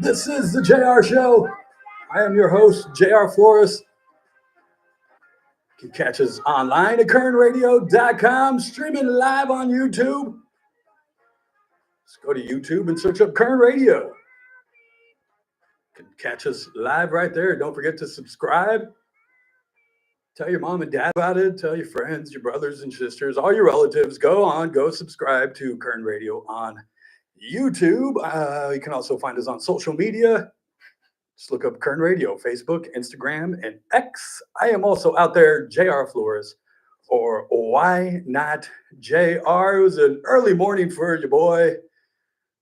This is the JR Show. I am your host, JR Flores. You can catch us online at kernradio.com, streaming live on YouTube. Just go to YouTube and search up Kern Radio. You can catch us live right there. Don't forget to subscribe. Tell your mom and dad about it. Tell your friends, your brothers and sisters, all your relatives. Go subscribe to Kern Radio on YouTube. You can also find us on social media. Just look up Kern Radio, Facebook, Instagram, and X. I am also out there, JR Flores, or why not JR? It was an early morning for your boy.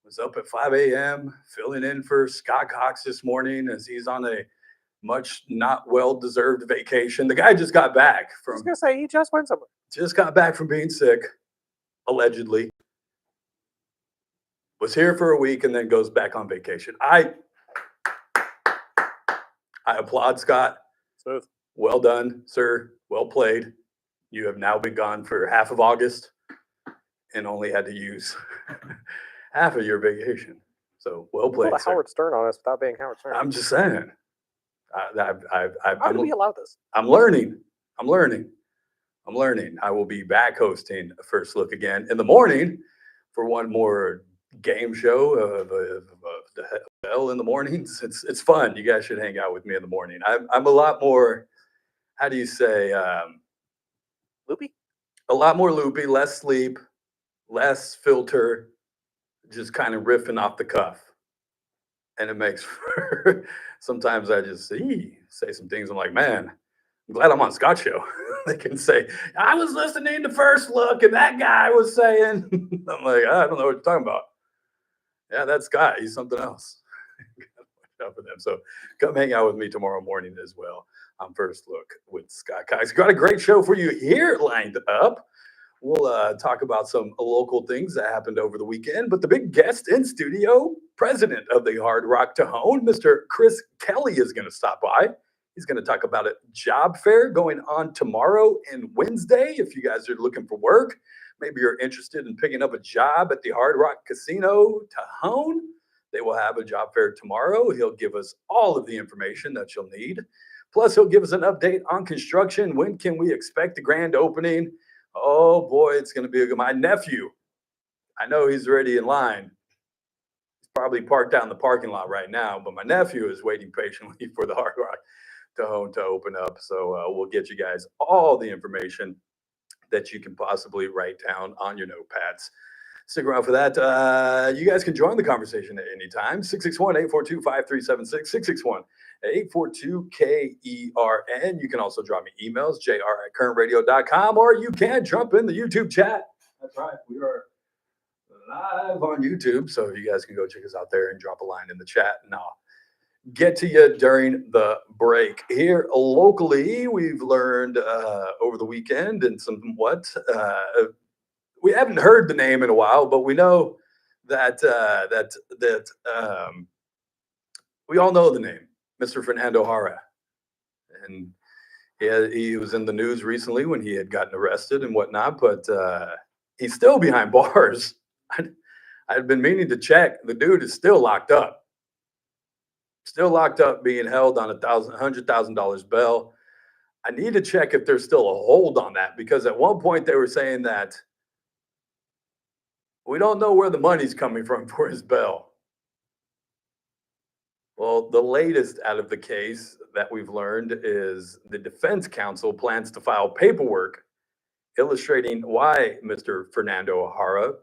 Was up at 5 a.m. filling in for Scott Cox this morning as he's on a much not well-deserved vacation. The guy just got back from. I was gonna say he just went somewhere. Just got back from being sick, allegedly. Was here for a week and then goes back on vacation. I applaud Scott. Smooth. Well done, sir. Well played. You have now been gone for half of August and only had to use half of your vacation. So well played. Pulled a Howard Stern on us without being Howard Stern. I'm just saying. How do we allow this? I'm learning. I will be back hosting First Look again in the morning for one more game show of the Bell in the mornings. It's fun. You guys should hang out with me in the morning. I'm a lot more, how do you say, Loopy? A lot more loopy, less sleep, less filter, just kind of riffing off the cuff. And it makes for, sometimes I just say some things. I'm like, man, I'm glad I'm on Scott's show. They can say, I was listening to First Look and that guy was saying, I'm like, I don't know what you're talking about. Yeah, that's Scott. He's something else. Watch out for them. So come hang out with me tomorrow morning as well on First Look with Scott Cox. Got a great show for you here lined up. We'll talk about some local things that happened over the weekend. But the big guest in studio, president of the Hard Rock Tejon, Mr. Chris Kelley, is going to stop by. He's going to talk about a job fair going on tomorrow and Wednesday. If you guys are looking for work, maybe you're interested in picking up a job at the Hard Rock Casino Tejon, they will have a job fair tomorrow. He'll give us all of the information that you'll need. Plus, he'll give us an update on construction. When can we expect the grand opening? Oh boy, it's going to be my nephew. I know he's already in line. He's probably parked out in the parking lot right now, but my nephew is waiting patiently for the Hard Rock Tejon to open up. So we'll get you guys all the information that you can possibly write down on your notepads. Stick around for that. You guys can join the conversation at any time. 661-842-5376, 661-842-KERN. You can also drop me emails, jr@kernradio.com, or you can jump in the YouTube chat. That's right. We are live on YouTube, so you guys can go check us out there and drop a line in the chat. And I'll get to you during the break. Here locally, we've learned over the weekend and somewhat we haven't heard the name in a while, but we know that we all know the name, Mr. Fernando Jara. And he was in the news recently when he had gotten arrested and whatnot, but he's still behind bars. I'd been meaning to check. The dude is still locked up. Still locked up, being held on $100,000 bail. I need to check if there's still a hold on that, because at one point they were saying that we don't know where the money's coming from for his bail. Well, the latest out of the case that we've learned is the defense counsel plans to file paperwork illustrating why Mr. Fernando Jara,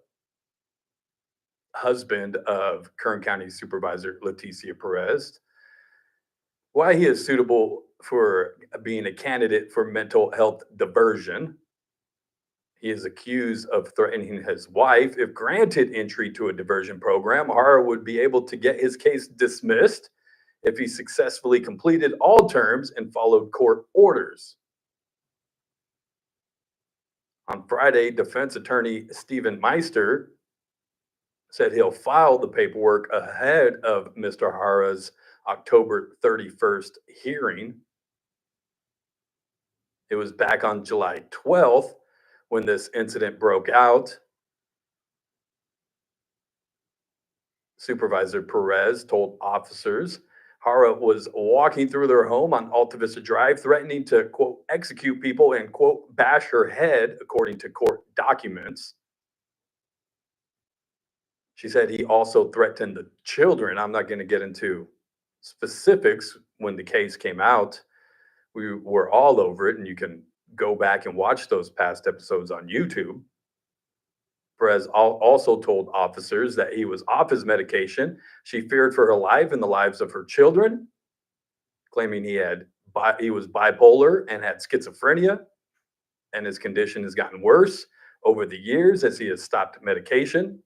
husband of Kern County Supervisor Leticia Perez, why he is suitable for being a candidate for mental health diversion. He is accused of threatening his wife. If granted entry to a diversion program, Jara would be able to get his case dismissed if he successfully completed all terms and followed court orders. On Friday, defense attorney Stephen Meister said he'll file the paperwork ahead of Mr. Jara's October 31st hearing. It was back on July 12th when this incident broke out. Supervisor Perez told officers Hara was walking through their home on Alta Vista Drive, threatening to, quote, execute people and, quote, bash her head, according to court documents. She said he also threatened the children. I'm not going to get into specifics. When the case came out, we were all over it, and you can go back and watch those past episodes on YouTube. Perez also told officers that he was off his medication. She feared for her life and the lives of her children, claiming he was bipolar and had schizophrenia, and his condition has gotten worse over the years as he has stopped medication.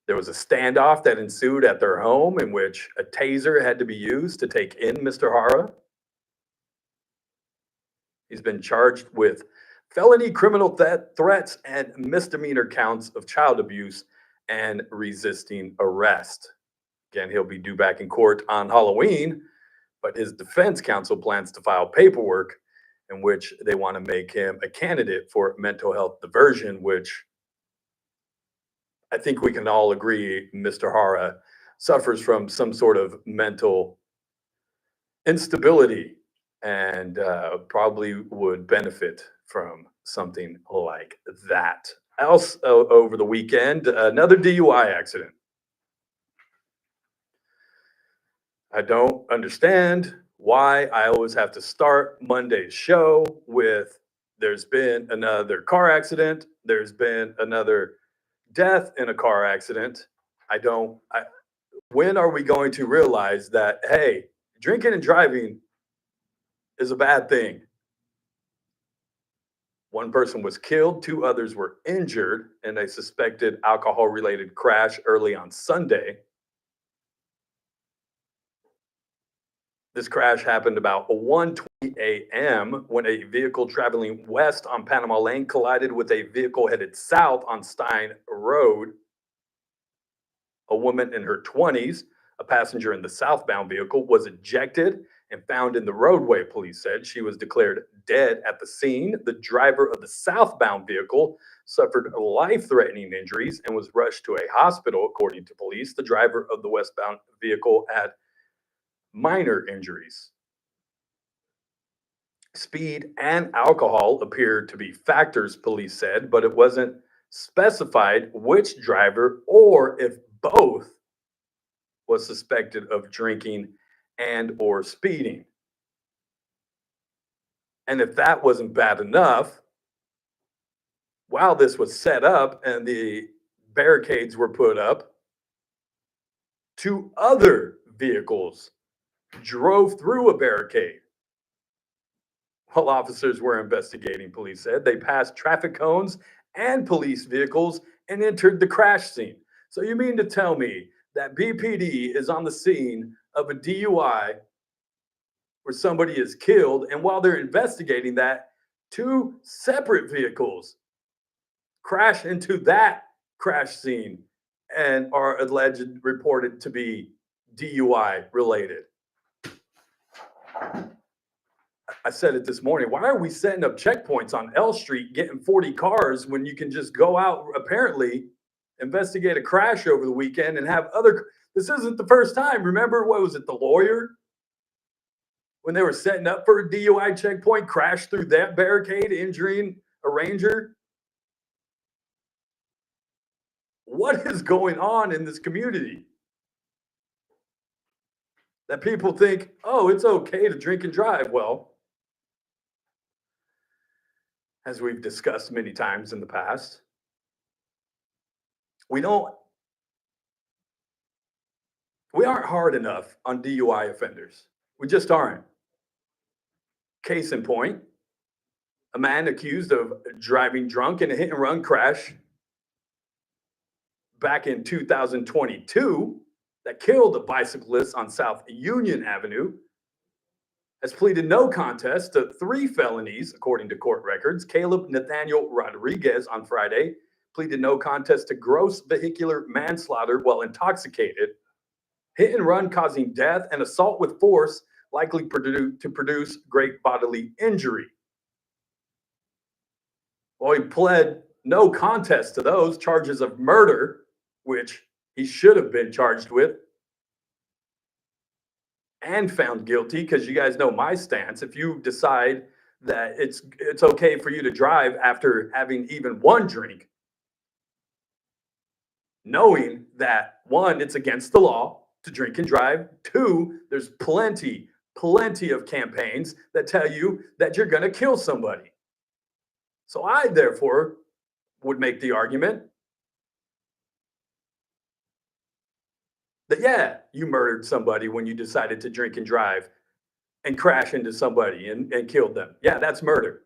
There was a standoff that ensued at their home in which a taser had to be used to take in Mr. Hara. He's been charged with felony criminal threats and misdemeanor counts of child abuse and resisting arrest. Again, he'll be due back in court on Halloween, but his defense counsel plans to file paperwork in which they want to make him a candidate for mental health diversion, which I think we can all agree Mr. Hara suffers from some sort of mental instability and probably would benefit from something like that. Else, over the weekend, another DUI accident. I don't understand why I always have to start Monday's show with there's been another car accident, there's been another death in a car accident. When are we going to realize that, hey, drinking and driving is a bad thing? One person was killed, 2 others were injured in a suspected alcohol-related crash early on Sunday. This crash happened about 1:20 a.m. when a vehicle traveling west on Panama Lane collided with a vehicle headed south on Stein Road. A woman in her 20s, a passenger in the southbound vehicle, was ejected and found in the roadway, police said. She was declared dead at the scene. The driver of the southbound vehicle suffered life-threatening injuries and was rushed to a hospital, according to police. The driver of the westbound vehicle had minor injuries. Speed and alcohol appeared to be factors, police said, but it wasn't specified which driver or if both was suspected of drinking and or speeding. And if that wasn't bad enough, while this was set up and the barricades were put up, 2 other vehicles drove through a barricade while officers were investigating, police said. They passed traffic cones and police vehicles and entered the crash scene. So you mean to tell me that BPD is on the scene of a DUI where somebody is killed, and while they're investigating that, 2 separate vehicles crash into that crash scene and are reported to be DUI related? I said it this morning. Why are we setting up checkpoints on L Street, getting 40 cars when you can just go out, apparently, investigate a crash over the weekend and have other? This isn't the first time. Remember, what was it, the lawyer? When they were setting up for a DUI checkpoint, crashed through that barricade, injuring a ranger? What is going on in this community that people think, oh, it's okay to drink and drive? Well, as we've discussed many times in the past, we aren't hard enough on DUI offenders. We just aren't. Case in point, a man accused of driving drunk in a hit and run crash back in 2022 that killed a bicyclist on South Union Avenue has pleaded no contest to 3 felonies, according to court records. Caleb Nathaniel Rodriguez on Friday pleaded no contest to gross vehicular manslaughter while intoxicated, hit and run causing death, and assault with force likely to produce great bodily injury. Well, he pled no contest to those charges of murder which he should have been charged with and found guilty, because you guys know my stance. If you decide that it's okay for you to drive after having even one drink, knowing that, one, it's against the law to drink and drive. Two, there's plenty of campaigns that tell you that you're going to kill somebody. So I, therefore, would make the argument that, yeah, you murdered somebody when you decided to drink and drive and crash into somebody and killed them. Yeah, that's murder.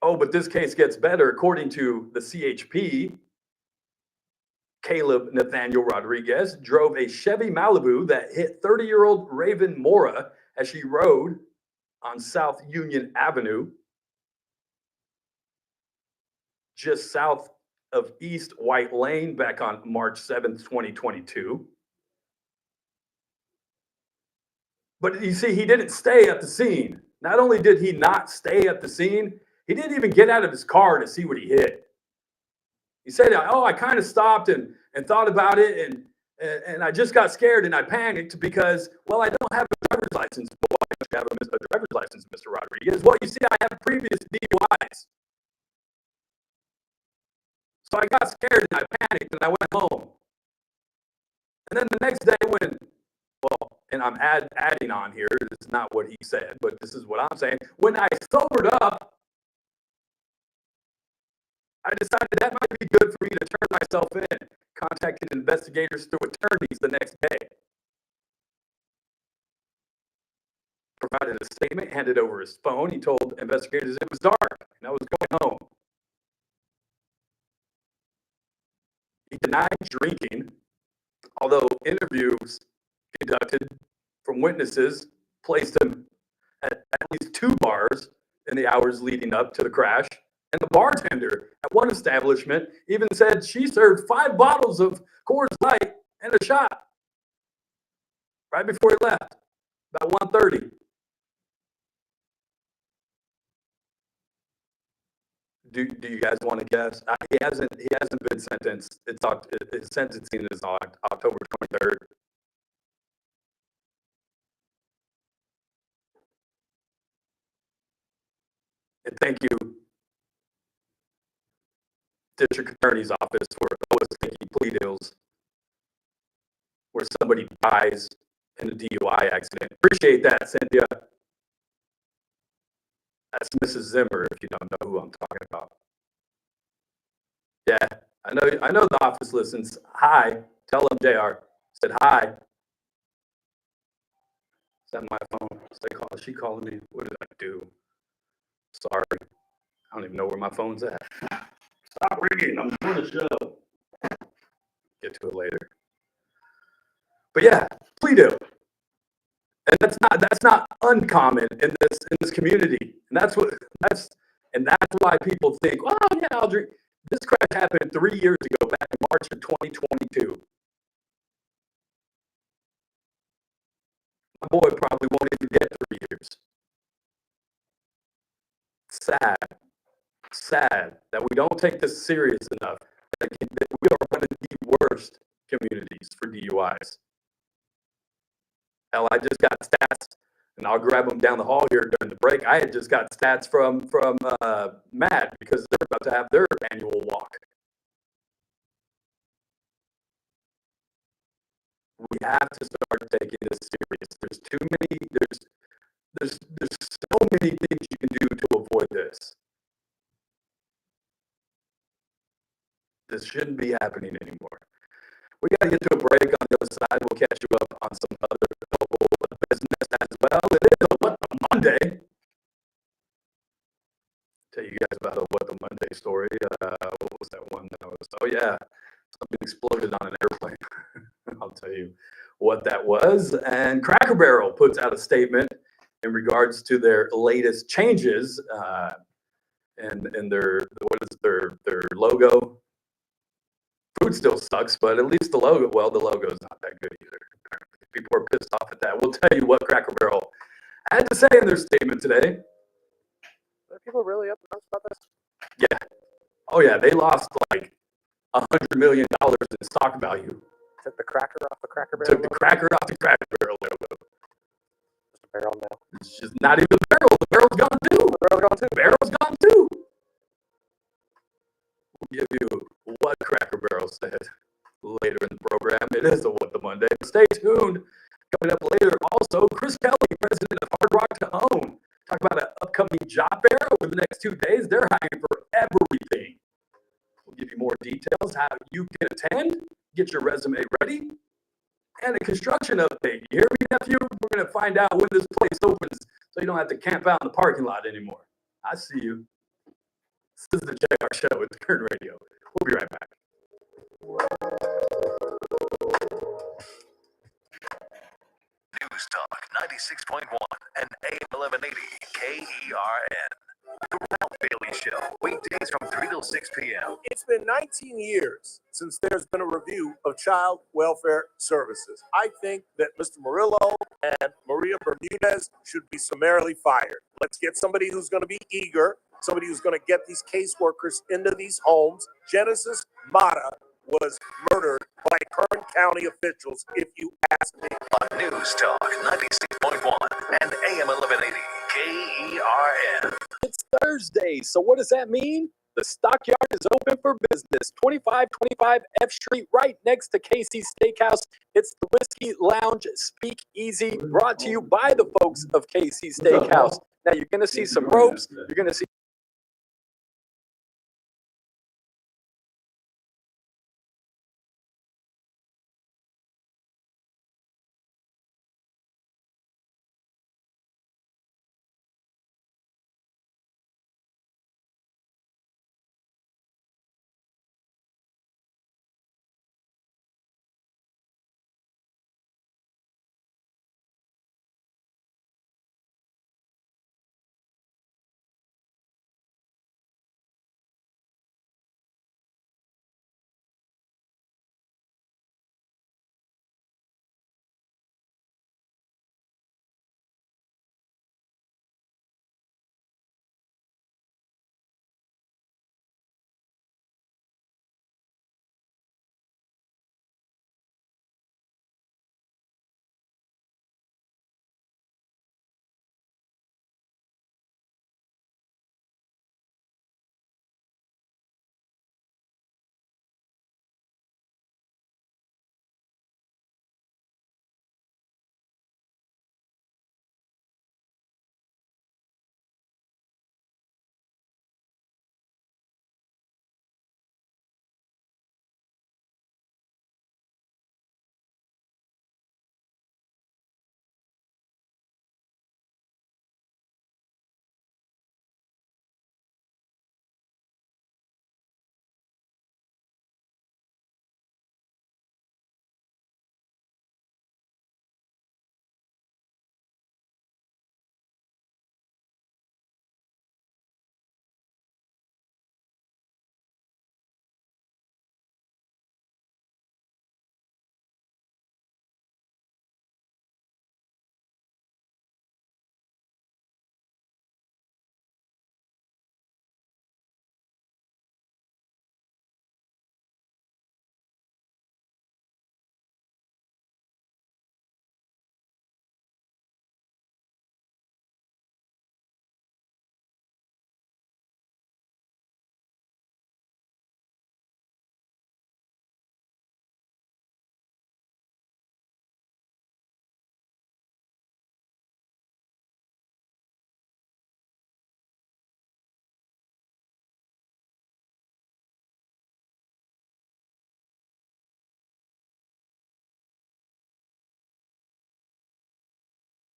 Oh, but this case gets better. According to the CHP, Caleb Nathaniel Rodriguez drove a Chevy Malibu that hit 30-year-old Raven Mora as she rode on South Union Avenue, just south of East White Lane, back on March 7th, 2022. But you see, he didn't stay at the scene. Not only did he not stay at the scene, he didn't even get out of his car to see what he hit. He said, oh, I kind of stopped and thought about it, and I just got scared and I panicked because, well, I don't have a driver's license. Well, why don't you have a driver's license, Mr. Rodriguez? Well, you see, I have previous DUIs. So I got scared and I panicked and I went home. And then the next day when, well, and I'm adding on here, this is not what he said, but this is what I'm saying. When I sobered up, I decided that might be good for me to turn myself in. Contacted investigators through attorneys the next day. Provided a statement, handed over his phone. He told investigators it was dark and I was going home. He denied drinking, although interviews conducted from witnesses placed him at least 2 bars in the hours leading up to the crash. And the bartender at one establishment even said she served 5 bottles of Coors Light and a shot right before he left, about 1:30. Do you guys want to guess? He hasn't been sentenced. His sentencing is on October 23rd. And thank you, District Attorney's Office, for always taking plea deals where somebody dies in a DUI accident. Appreciate that, Cynthia. That's Mrs. Zimmer, if you don't know who I'm talking about. Yeah, I know the office listens. Hi, tell them JR said hi. Is that my phone? Is she calling me? What did I do? Sorry, I don't even know where my phone's at. Stop ringing. I'm doing a show. Get to it later. But yeah, plea deal. And that's not uncommon in this community. And that's why people think, oh yeah, I'll drink. This crash happened 3 years ago, back in March of 2022. My boy probably won't even get 3 years. Sad that we don't take this serious enough. That we are one of the worst communities for DUIs. Hell, I just got stats, and I'll grab them down the hall here during the break. I had just got stats from MAD, because they're about to have their annual walk. We have to start taking this serious. There's too many. There's so many things you can do to avoid this. This shouldn't be happening anymore. We got to get to a break. On the other side, we'll catch you up on some other local business as well. It is a What the Monday. Tell you guys about a What the Monday story. What was that one? Oh yeah, something exploded on an airplane. I'll tell you what that was. And Cracker Barrel puts out a statement in regards to their latest changes and their logo. Food still sucks, but at least the logo, well, the logo is not that good either. People are pissed off at that. We'll tell you what Cracker Barrel had to say in their statement today. Are people really upset about this? Yeah. Oh yeah, they lost like $100 million in stock value. Took the cracker off the Cracker Barrel. Took the cracker off the Cracker Barrel logo. Just a barrel now. It's just not even the barrel. The barrel's gone too. The barrel's gone too. The barrel's gone too. We'll give you what Cracker Barrel said later in the program. It is a What the Monday. Stay tuned. Coming up later, also, Chris Kelley, president of Hard Rock Tejon. Talk about an upcoming job fair over the next 2 days. They're hiring for everything. We'll give you more details, how you can attend, get your resume ready, and a construction update. You hear me, nephew? We're going to find out when this place opens so you don't have to camp out in the parking lot anymore. I see you. This is the JR Show with Kern Radio. We'll be right back. News Talk 96.1 and AM 1180 KERN. The Ralph Bailey Show, weekdays from 3 till 6 p.m. It's been 19 years since there's been a review of child welfare services. I think that Mr. Murillo and Maria Bermudez should be summarily fired. Let's get somebody who's going to be eager, somebody who's going to get these caseworkers into these homes. Genesis Mata was murdered by Kern County officials, if you ask me. On News Talk 96.1 and AM 1180 KERN. It's Thursday, so what does that mean? The Stockyard is open for business. 2525 F Street, right next to Casey's Steakhouse. It's the Whiskey Lounge Speak Easy, brought to you by the folks of Casey's Steakhouse. Now, you're going to see some ropes. You're going to see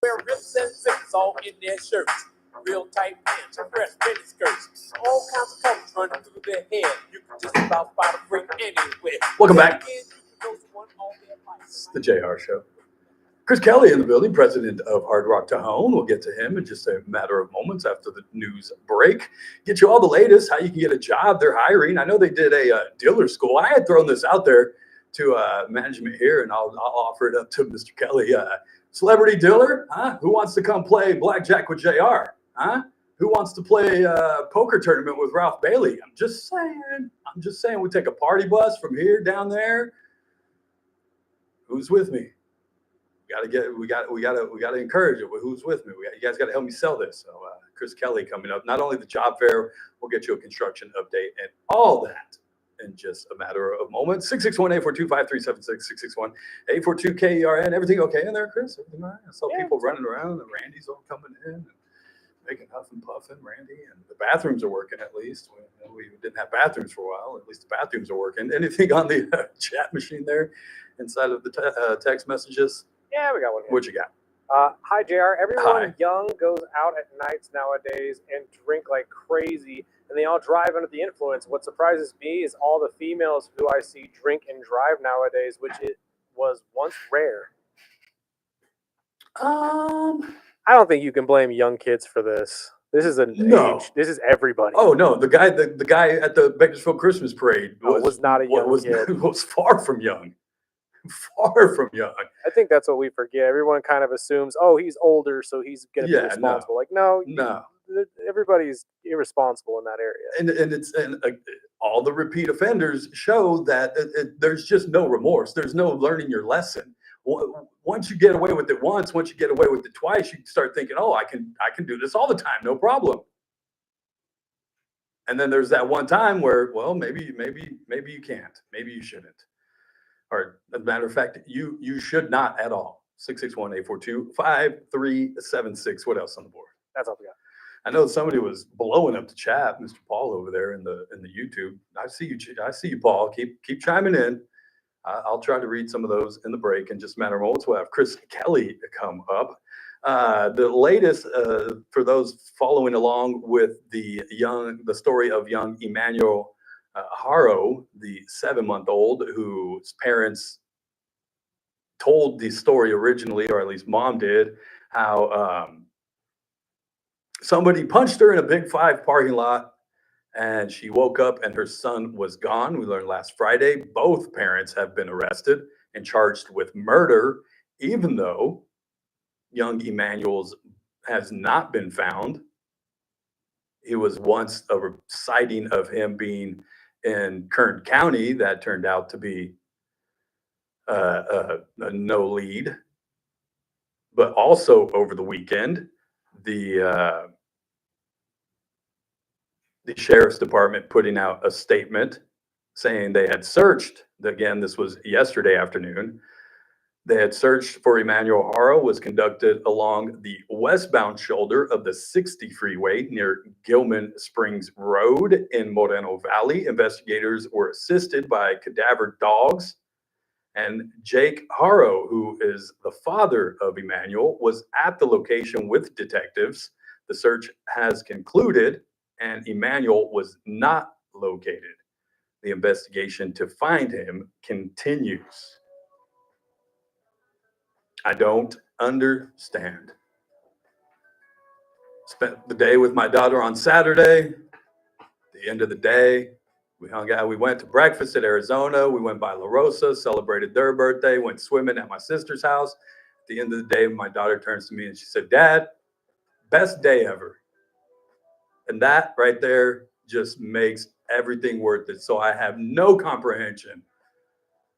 wear rips and zips all in their shirts. Real tight pants, fresh mini skirts. All kinds of colors running through their hair. You can just about spot a freak anywhere. Welcome back. It's the JR Show. Chris Kelley in the building, president of Hard Rock Tejon. We'll get to him in just a matter of moments after the news break. Get you all the latest, how you can get a job. They're hiring. I know they did a dealer school. I had thrown this out there to management here, and I'll offer it up to Mr. Kelley. Celebrity dealer, huh? Who wants to come play blackjack with JR? Huh? who wants to play a poker tournament with Ralph Bailey? I'm just saying. We take a party bus from here down there. Who's with me? We got to encourage it. Who's with me? You guys got to help me sell this. So Chris Kelley coming up. Not only the job fair, we'll get you a construction update and all that in just a matter of moments. 661-842-5376, 661-842-KERN. Everything okay in there, Chris? Everything all right? I saw people running around and Randy's all coming in and making huff and puffing, Randy. And the bathrooms are working at least. We didn't have bathrooms for a while. At least the bathrooms are working. Anything on the chat machine there inside of the text messages? Yeah, we got one here. What you got? Hi, JR. Everyone Hi. young goes out at nights nowadays and drink like crazy, and they all drive under the influence. What surprises me is all the females who I see drink and drive nowadays, which it was once rare. I don't think you can blame young kids for this. This is an No. age. This is everybody. Oh no, the guy at the Bakersfield Christmas parade was not a young kid. Was far from young. Far from young. I think that's what we forget. Everyone kind of assumes, oh, he's older, so he's going to Yeah, be responsible. Like, no, everybody's irresponsible in that area. And all the repeat offenders show that there's just no remorse. There's no learning your lesson. Once you get away with it once, once you get away with it twice, you start thinking, oh, I can do this all the time, no problem. And then there's that one time where, well, maybe you can't, maybe you shouldn't. Or as a matter of fact, you should not at all. 661-842-5376. What else on the board? That's all we got. I know somebody was blowing up the chat, Mr. Paul over there in the YouTube. I see you, Paul. Keep chiming in. I'll try to read some of those in the break. In just a matter of moments, we'll have Chris Kelley come up. The latest for those following along with the story of young Emmanuel Haro, the 7-month-old whose parents told the story originally, or at least mom did, how somebody punched her in a Big Five parking lot and she woke up and her son was gone. We learned last Friday both parents have been arrested and charged with murder, even though young Emmanuel's has not been found. It was once a sighting of him being in Kern County that turned out to be a no lead. But also over the weekend, the sheriff's department putting out a statement saying they had searched, again, this was yesterday afternoon, they had searched for Emmanuel Haro, was conducted along the westbound shoulder of the 60 freeway near Gilman Springs Road in Moreno Valley. Investigators were assisted by cadaver dogs. And Jake Haro, who is the father of Emmanuel, was at the location with detectives. The search has concluded and Emmanuel was not located. The investigation to find him continues. I don't understand. Spent the day with my daughter on Saturday. The end of the day, we hung out. We went to breakfast at Arizona. We went by La Rosa, celebrated their birthday, went swimming at my sister's house. At the end of the day, my daughter turns to me and she said, "Dad, best day ever." And that right there just makes everything worth it. So I have no comprehension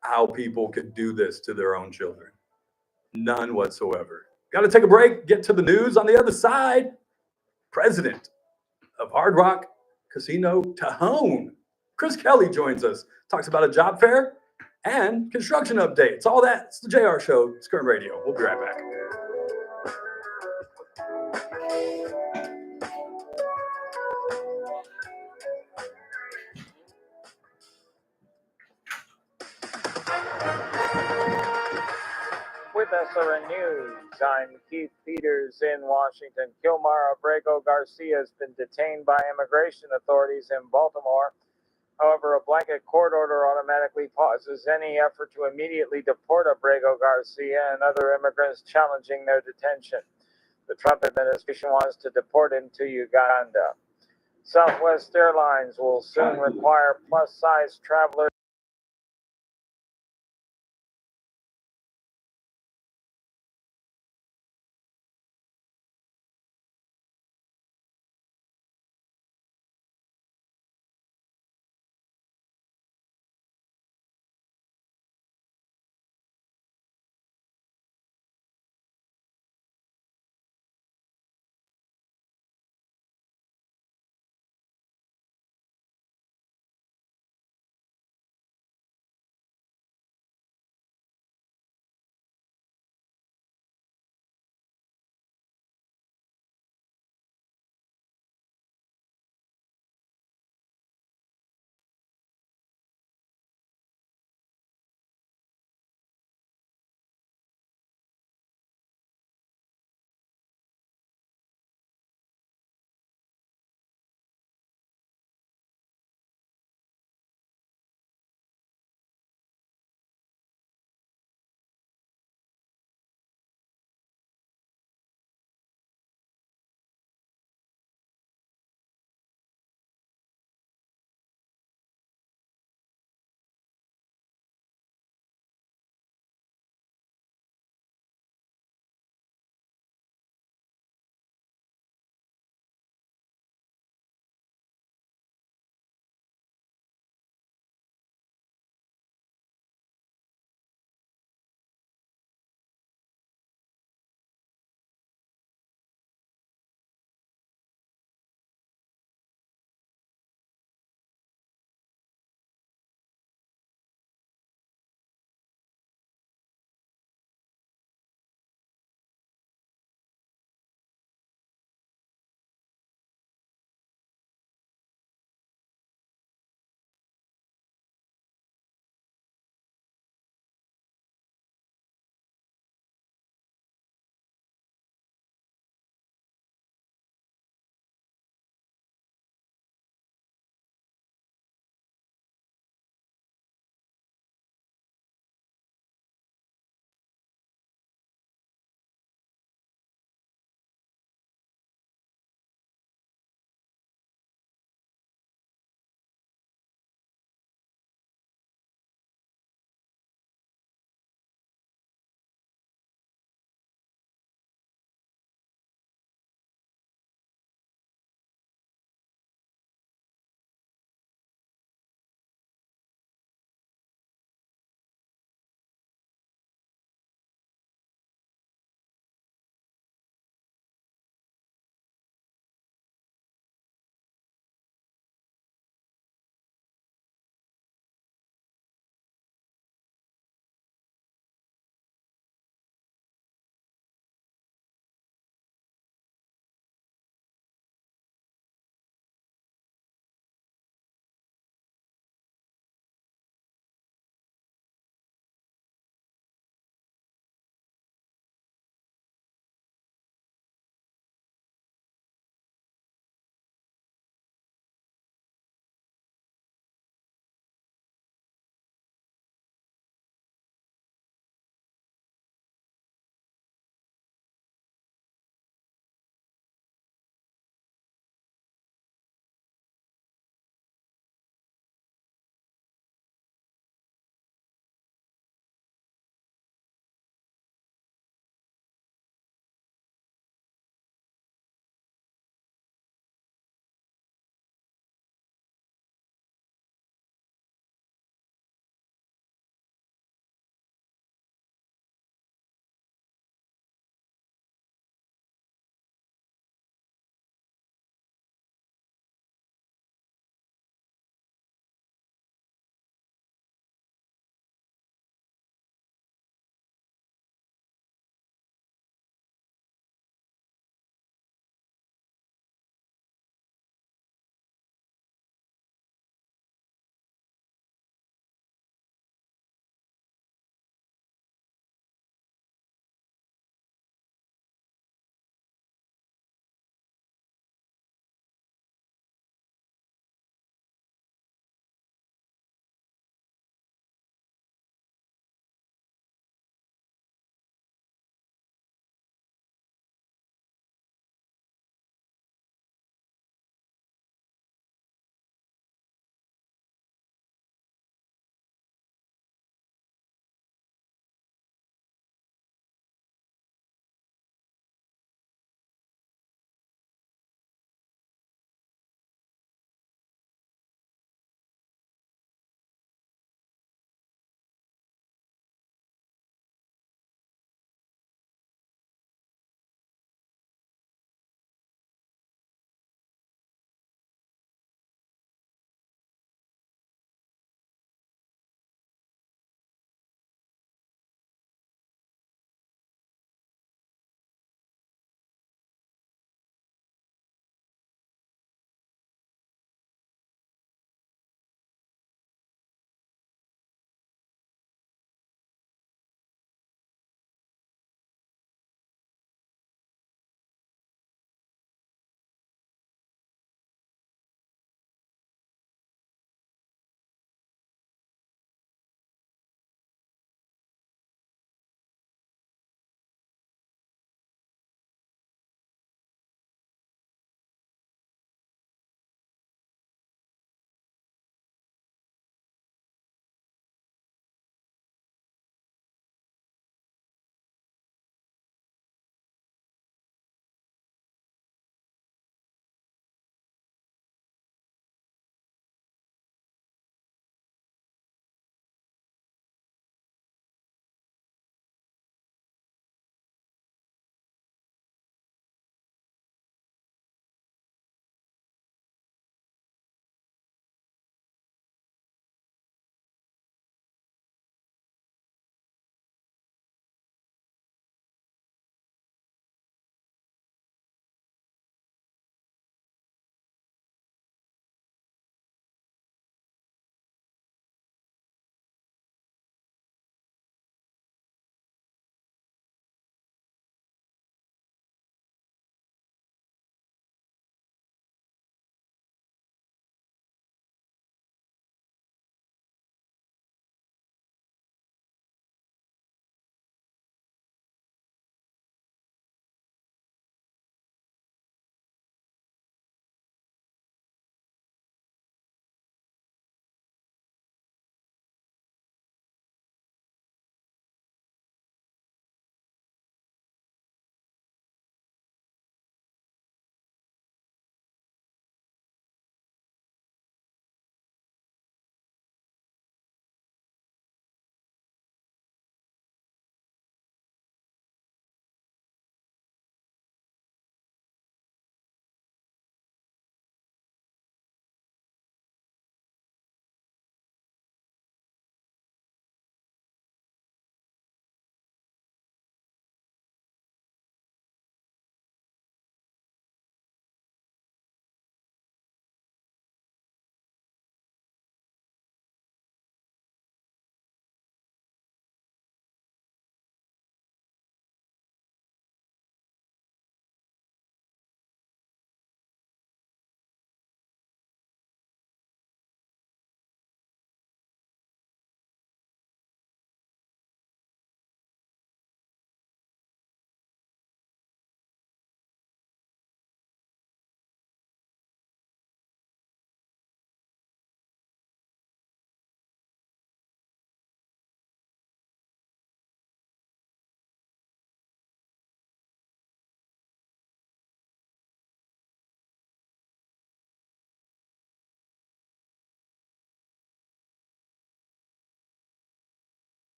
how people could do this to their own children. None whatsoever. Got to take a break, get to the news on the other side. President of Hard Rock Casino Tejon, Chris Kelley, joins us, talks about a job fair and construction updates. All that. It's the JR Show. It's Kern Radio. We'll be right back. With SRN News, I'm Keith Peters in Washington. Kilmar Abrego Garcia has been detained by immigration authorities in Baltimore. However, a blanket court order automatically pauses any effort to immediately deport Abrego Garcia and other immigrants challenging their detention. The Trump administration wants to deport him to Uganda. Southwest Airlines will soon require plus-size travelers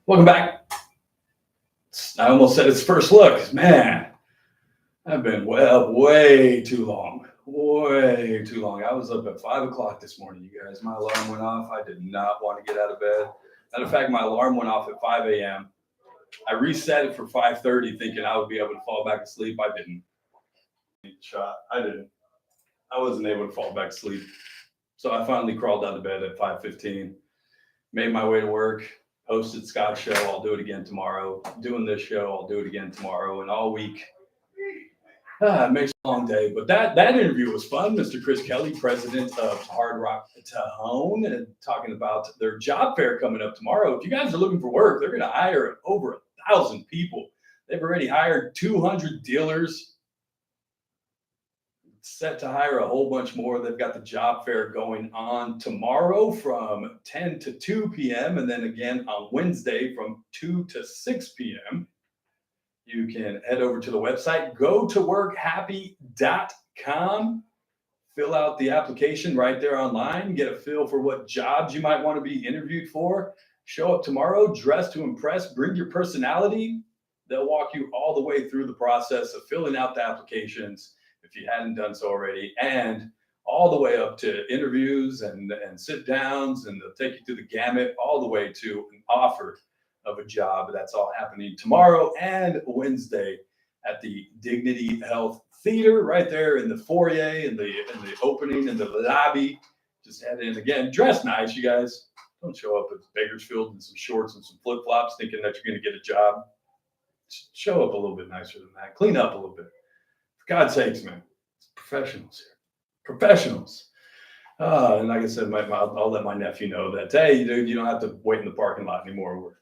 Welcome back. I almost said it's first look. Man, I've been way too long. Way too long. I was up at 5 o'clock this morning, you guys. My alarm went off. I did not want to get out of bed. Matter of fact, my alarm went off at 5 a.m. I reset it for 5:30 thinking I would be able to fall back asleep. I didn't. I didn't. I wasn't able to fall back asleep. So I finally crawled out of bed at 5:15, made my way to work, hosted Scott's show. I'll do it again tomorrow. Doing this show, I'll do it again tomorrow. And all week, it makes a long day. But that interview was fun. Mr. Chris Kelley, president of Hard Rock Tejon, and talking about their job fair coming up tomorrow. If you guys are looking for work, they're going to hire over 1,000 people. They've already hired 200 dealers. Set to hire a whole bunch more. They've got the job fair going on tomorrow from 10 to 2 p.m. and then again on Wednesday from 2 to 6 p.m. You can head over to the website, gotoworkhappy.com. Fill out the application right there online. Get a feel for what jobs you might want to be interviewed for. Show up tomorrow, dress to impress, bring your personality. They'll walk you all the way through the process of filling out the applications if you hadn't done so already, and all the way up to interviews and sit downs, and they'll take you through the gamut all the way to an offer of a job. That's all happening tomorrow and Wednesday at the Dignity Health Theater right there in the foyer, in the opening, in the lobby. Just head in again, dress nice, you guys. Don't show up at Bakersfield in some shorts and some flip-flops thinking that you're going to get a job. Just show up a little bit nicer than that. Clean up a little bit. For God's sakes, man. It's professionals here. Professionals. And like I said, I'll let my nephew know that, hey, dude, you don't have to wait in the parking lot anymore.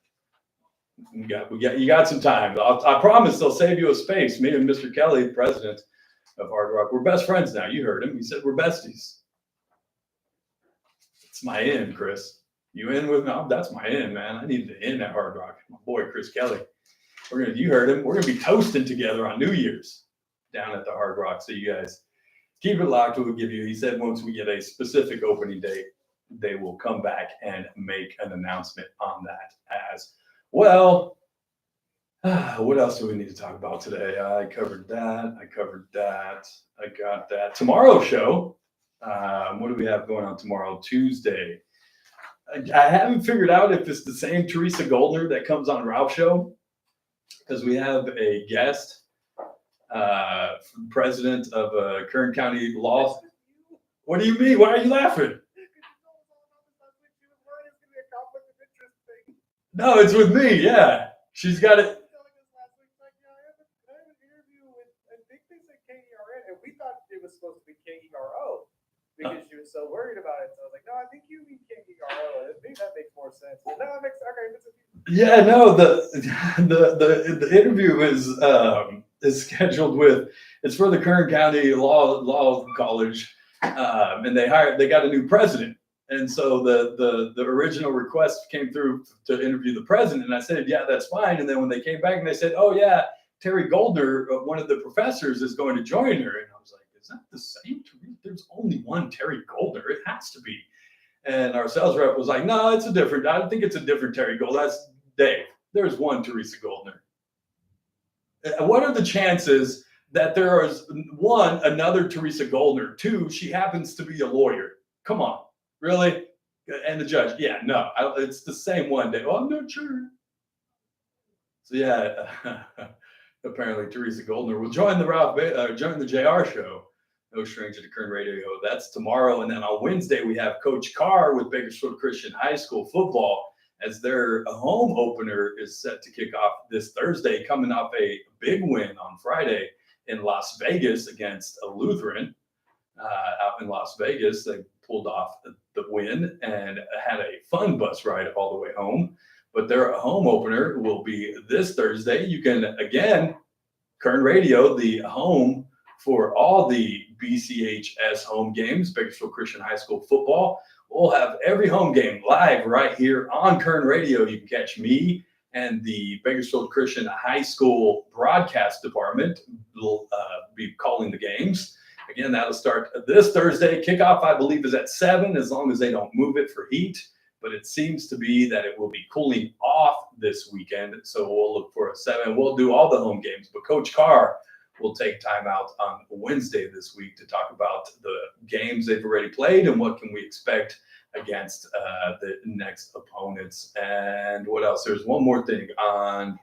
You got some time. I promise they'll save you a space. Me and Mr. Kelley, president of Hard Rock, we're best friends now. You heard him. He said we're besties. It's my in, Chris. You in with me? That's my in, man. I need the in at Hard Rock. My boy, Chris Kelley. You heard him. We're gonna be toasting together on New Year's down at the Hard Rock. So you guys keep it locked. We'll give you, he said, once we get a specific opening date, they will come back and make an announcement on that as well. What else do we need to talk about today? I covered that. I got that. Tomorrow's show. What do we have going on tomorrow? Tuesday. I haven't figured out if it's the same Teresa Goldner that comes on Ralph's show, because we have a guest, president of Kern County Law. What do you mean? Why are you laughing? No, it's with me. Yeah, she's got it. We thought it was supposed to be KERO because she was so worried about it. So I was like, no, I think you mean KERO. I think that makes more sense. No, it makes okay. Yeah, no, the interview is scheduled with, it's for the Kern County Law College, and they got a new president. And so the original request came through to interview the president, and I said, yeah, that's fine. And then when they came back and they said, oh yeah, Terry Goldner, one of the professors, is going to join her. And I was like, is that the same? There's only one Terry Goldner. It has to be. And our sales rep was like, no, it's a different. I think it's a different Terry Goldner. That's Dave. There's one Teresa Goldner. What are the chances that there is one, another Teresa Goldner? Two, she happens to be a lawyer. Come on. Really? And the judge, yeah, no, it's the same one day. Oh, I'm not sure. So yeah, apparently Teresa Goldner will join the JR show. No stranger to Kern Radio. That's tomorrow, and then on Wednesday we have Coach Carr with Bakersfield Christian High School football as their home opener is set to kick off this Thursday, coming off a big win on Friday in Las Vegas against a Lutheran. Out in Las Vegas, they pulled off the win and had a fun bus ride all the way home. But their home opener will be this Thursday. You can, again, Kern Radio, the home for all the BCHS home games, Bakersfield Christian High School football. We'll have every home game live right here on Kern Radio. You can catch me and the Bakersfield Christian High School broadcast department will be calling the games. Again, that'll start this Thursday. Kickoff, I believe, is at 7, as long as they don't move it for heat. but it seems to be that it will be cooling off this weekend. So we'll look for a 7. We'll do all the home games, but Coach Carr will take time out on Wednesday this week to talk about the games they've already played and what can we expect against the next opponents. And what else? There's one more thing. On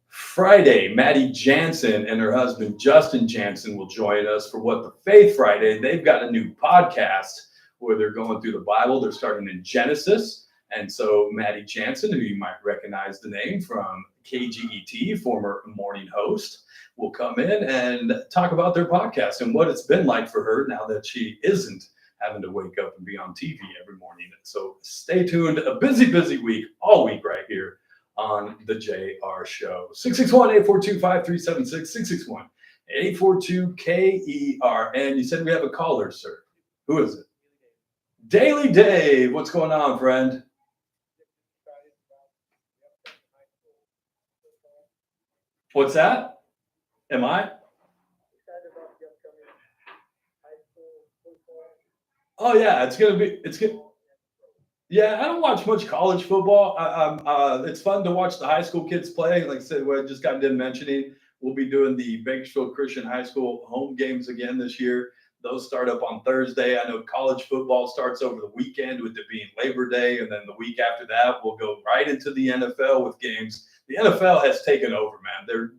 Friday, Maddie Jansen and her husband, Justin Jansen, will join us for What the Faith Friday. They've got a new podcast where they're going through the Bible. They're starting in Genesis. And so Maddie Jansen, who you might recognize the name from KGET, former morning host, will come in and talk about their podcast and what it's been like for her now that she isn't having to wake up and be on TV every morning. So stay tuned. A busy, busy week, all week right here on the JR Show. 661-842-5376, 661-842-KERN. You said we have a caller, sir. Who is it? Daily Dave. What's going on, friend? What's that? Am I? Oh yeah, it's good. Yeah, I don't watch much college football. It's fun to watch the high school kids play. Like I said, what I just got done mentioning, we'll be doing the Bakersfield Christian High School home games again this year. Those start up on Thursday. I know college football starts over the weekend with it being Labor Day, and then the week after that, we'll go right into the NFL with games. The NFL has taken over, man. Their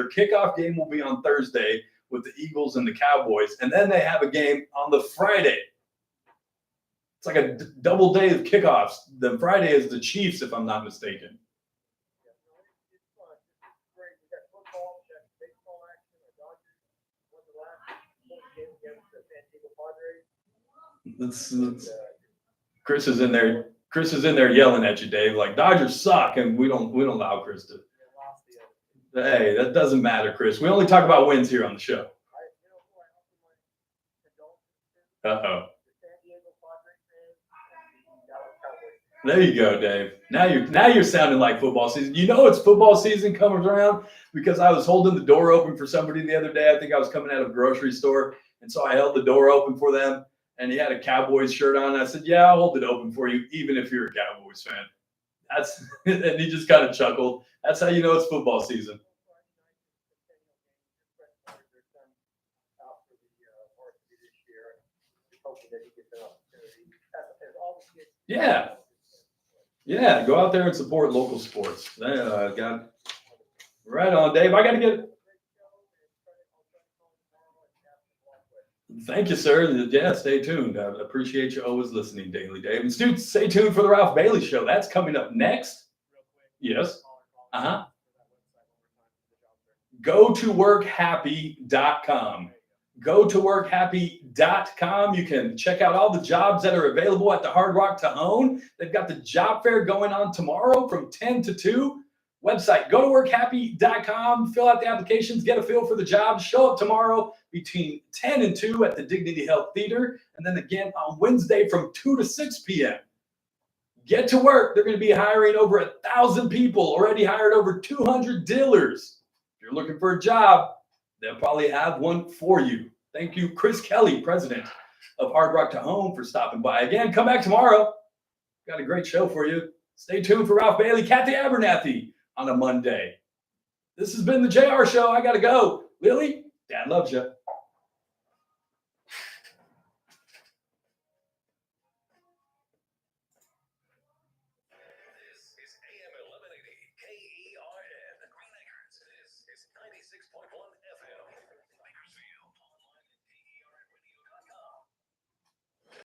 kickoff game will be on Thursday with the Eagles and the Cowboys, and then they have a game on the Friday. It's like a double day of kickoffs. The Friday is the Chiefs, if I'm not mistaken. Chris is in there. Chris is in there yelling at you, Dave. Like, Dodgers suck, and we don't allow Chris to. Hey, that doesn't matter, Chris. We only talk about wins here on the show. Uh-oh. There you go, Dave. Now you're sounding like football season. You know it's football season comes around because I was holding the door open for somebody the other day. I think I was coming out of a grocery store, and so I held the door open for them, and he had a Cowboys shirt on. And I said, "Yeah, I'll hold it open for you, even if you're a Cowboys fan." And he just kind of chuckled. That's how you know it's football season. Yeah. Yeah, go out there and support local sports. Got right on, Dave. I got to get. Thank you, sir. Yeah, stay tuned. I appreciate you always listening, Daily Dave. And students, stay tuned for the Ralph Bailey Show. That's coming up next. Yes. Go to workhappy.com. Go to workhappy.com. You can check out all the jobs that are available at the Hard Rock Tejon. They've got the job fair going on tomorrow from 10 to 2. Website, go to workhappy.com. Fill out the applications, get a feel for the jobs. Show up tomorrow between 10 and 2 at the Dignity Health Theater. And then again on Wednesday from 2 to 6 p.m. Get to work. They're going to be hiring over 1,000 people, already hired over 200 dealers. If you're looking for a job, they'll probably have one for you. Thank you, Chris Kelley, president of Hard Rock Tejon, for stopping by. Again, come back tomorrow. Got a great show for you. Stay tuned for Ralph Bailey, Kathy Abernathy on a Monday. This has been the JR Show. I got to go. Lily, Dad loves you.